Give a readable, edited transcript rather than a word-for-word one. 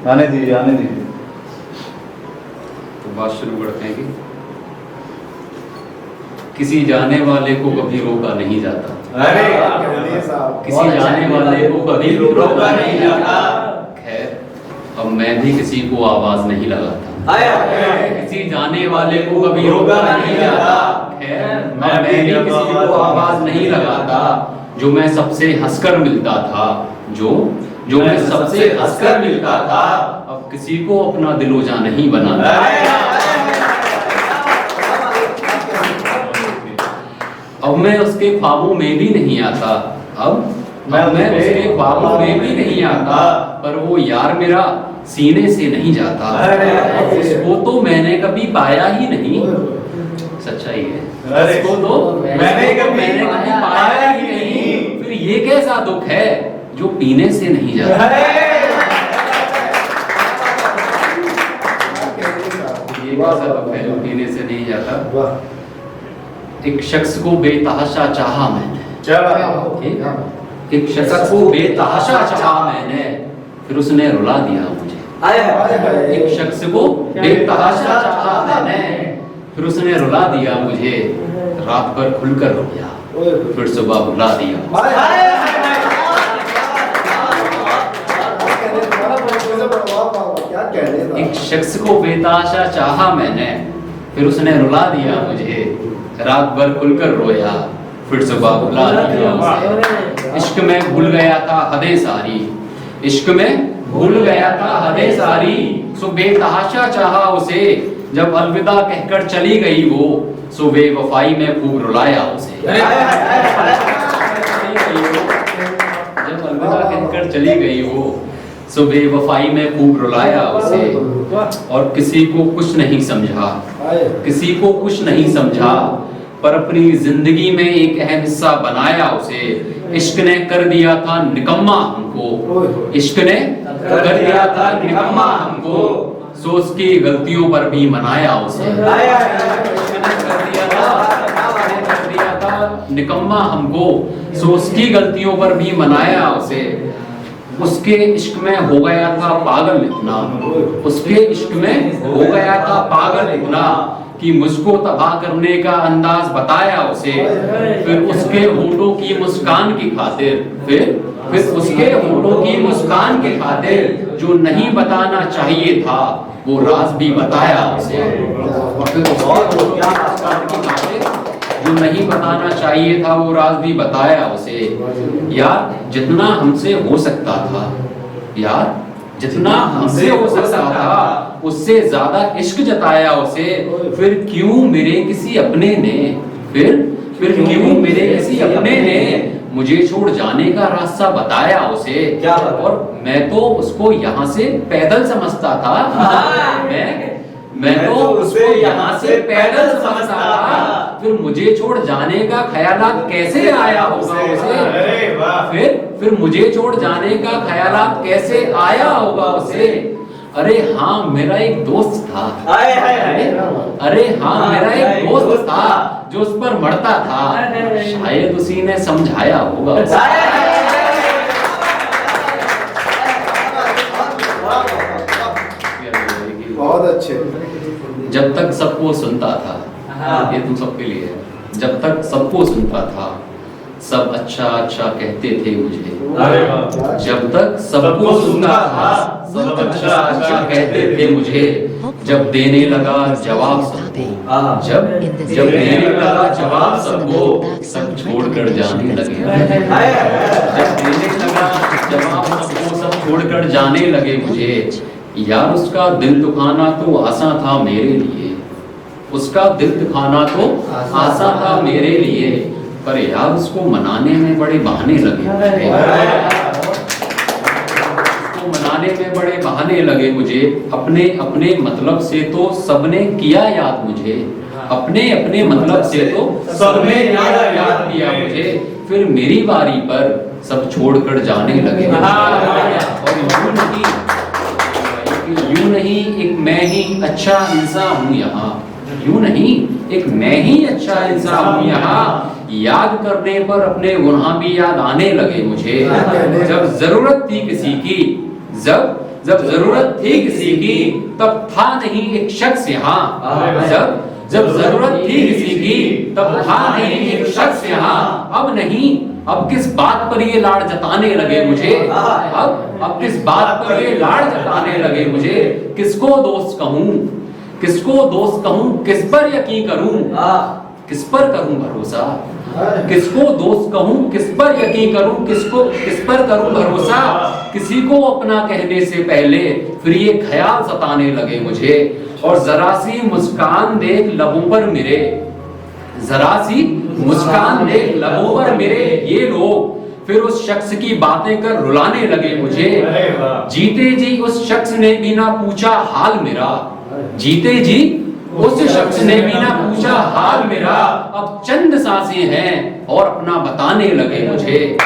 आने दीजिए आने दीजिए। तो बात शुरू करते हैं कि किसी जाने वाले को कभी रोका नहीं जाता। अरे किसी जाने वाले को कभी रोका नहीं जाता। खैर अब मैं भी किसी को आवाज नहीं लगाता। किसी जाने वाले को कभी रोका नहीं जाता। खैर मैं भी किसी को आवाज नहीं लगाता। जो मैं सबसे हंसकर मिलता था, जो मैं सबसे हंसकर मिलता था, अब किसी को अपना दिलो जान नहीं बनाता। अब मैं उसके ख्वाबों में भी नहीं आता। अब मैं उसके ख्वाबों में भी नहीं आता। पर वो यार मेरा सीने से नहीं जाता। उसको तो मैंने कभी पाया ही नहीं। सच्चाई है, उसको तो मैंने कभी पाया ही नहीं। फिर ये कैसा दुख है जो पीने से नहीं जाता। ये कैसा दुख है जो पीने से नहीं जाता। एक शख्स को बेतहाशा चाहा मैंने। ठीक? एक शख्स को बेतहाशा चाहा मैंने, फिर उसने रुला दिया मुझे। एक शख्स को बेतहाशा चाहा मैंने, फिर उसने रुला दिया मुझे। रात भर खुलकर रोया, फिर सुबह भुला दिया। एक शख्स को बेतहाशा चाहा मैंने, फिर उसने रुला दिया मुझे। रात भर खुलकर रोया, फिर सुबह भुला दिया उसे। इश्क में भूल गया था हदें सारी, इश्क में भूल गया था हदें सारी। सो बेतहाशा चाहा उसे, जब अलविदा कहकर चली गई वो, सो बेवफाई में खूब रुलाया उसे। जब अलविदा कहकर चली गई वो, सो बेवफाई में खूब रुलाया उसे। और किसी को कुछ नहीं समझा, किसी को कुछ नहीं समझा, पर अपनी जिंदगी में एक अहम हिस्सा बनाया उसे। इश्क ने कर दिया था निकम्मा हमको, इश्क ने कर दिया था निकम्मा हमको। सो उसकी गलतियों पर भी मनाया उसे। कर दिया था निकम्मा हमको, सो उसकी गलतियों पर भी मनाया उसे। उसके इश्क में हो गया था पागल इतना, उसके इश्क में हो गया था पागल इतना, कि मुझको तबाह करने का अंदाज बताया उसे। फिर उसके होठों की मुस्कान की खातिर, फिर उसके होठों की मुस्कान के खातिर, जो नहीं बताना चाहिए था वो राज भी बताया उसे। फिर उसके होठों की मुस्कान की खातिर, जो नहीं बताना चाहिए था वो राज भी बताया उसे। यार जितना हमसे हो सकता था, यार जितना हमसे हो सकता था, उससे ज्यादा इश्क जताया उसे। फिर क्यों मेरे किसी अपने ने, फिर क्यों मेरे किसी अपने ने मुझे छोड़ जाने का रास्ता बताया उसे। और मैं तो उसको यहाँ से पैदल समझता था। मैं तो उसको यहाँ से पैदल समझता था। फिर मुझे छोड़ जाने का ख्यालात कैसे आया होगा उसे। फिर मुझे छोड़ जाने का ख्यालात कैसे आया होगा उसे। अरे हाँ मेरा एक दोस्त था, अरे हाँ मेरा एक दोस्त था, जो उस पर मरता था। शायद उसी ने समझाया होगा उसे। बहुत अच्छे। जब तक सबको सुनता था, ये तुम सबके लिए है। जब तक सबको सुनता था, सब अच्छा अच्छा कहते थे मुझे। जब तक सबको सुनता था, सब अच्छा अच्छा कहते थे मुझे। जब देने लगा जवाब सबको, जब देने लगा जवाब सबको, सब छोड़कर जाने लगे। जब देने लगा जवाब सबको, सब छोड़कर जाने लगे मुझे। यार उसका दिल दुखाना तो आसान था मेरे लिए, उसका दिल दुखाना तो आसान था मेरे लिए। पर यार उसको मनाने में बड़े बहाने लगे, उसको मनाने में बड़े बहाने लगे मुझे। अपने अपने मतलब से तो सबने किया याद मुझे, अपने अपने मतलब से तो सबने याद किया मुझे। फिर मेरी बारी पर सब छोड़कर जाने लगे। और यूं नहीं एक मैं ही अच्छा इंसान हूँ यहाँ, यूं नहीं एक मैं ही अच्छा इंसान हूँ यहाँ। याद करने पर अपने गुनाह भी याद आने लगे मुझे। जब जरूरत थी किसी की, जब जरूरत थी किसी की तब था नहीं एक शख्स यहाँ। जब जरूरत थी किसी की तब था नहीं एक शख्स यहाँ। अब नहीं, अब किस बात पर ये लाड़ जताने लगे मुझे। अब किस बात पर ये लाड़ जताने लगे मुझे। किसको दोस्त कहूँ, किसको दोस्त कहूँ, किस पर यकीन करूँ, किस पर करूँ भरोसा। किसको दोस्त कहूँ, किस पर यकीन करूँ, किस पर करूँ भरोसा। किसी को अपना कहने से पहले फिर ये ख्याल सताने लगे मुझे। और जरा सी मुस्कान देख लबों पर मेरे, जरा सी मुस्कान देख लबों पर मेरे ये लोग फिर उस शख्स की बातें कर रुलाने लगे मुझे। जीते जी उस शख्स ने भी ना पूछा हाल मेरा। जीते जी उस शख्स ने भी ना पूछा हाल मेरा। अब चंद सांसें हैं और अपना बताने लगे मुझे।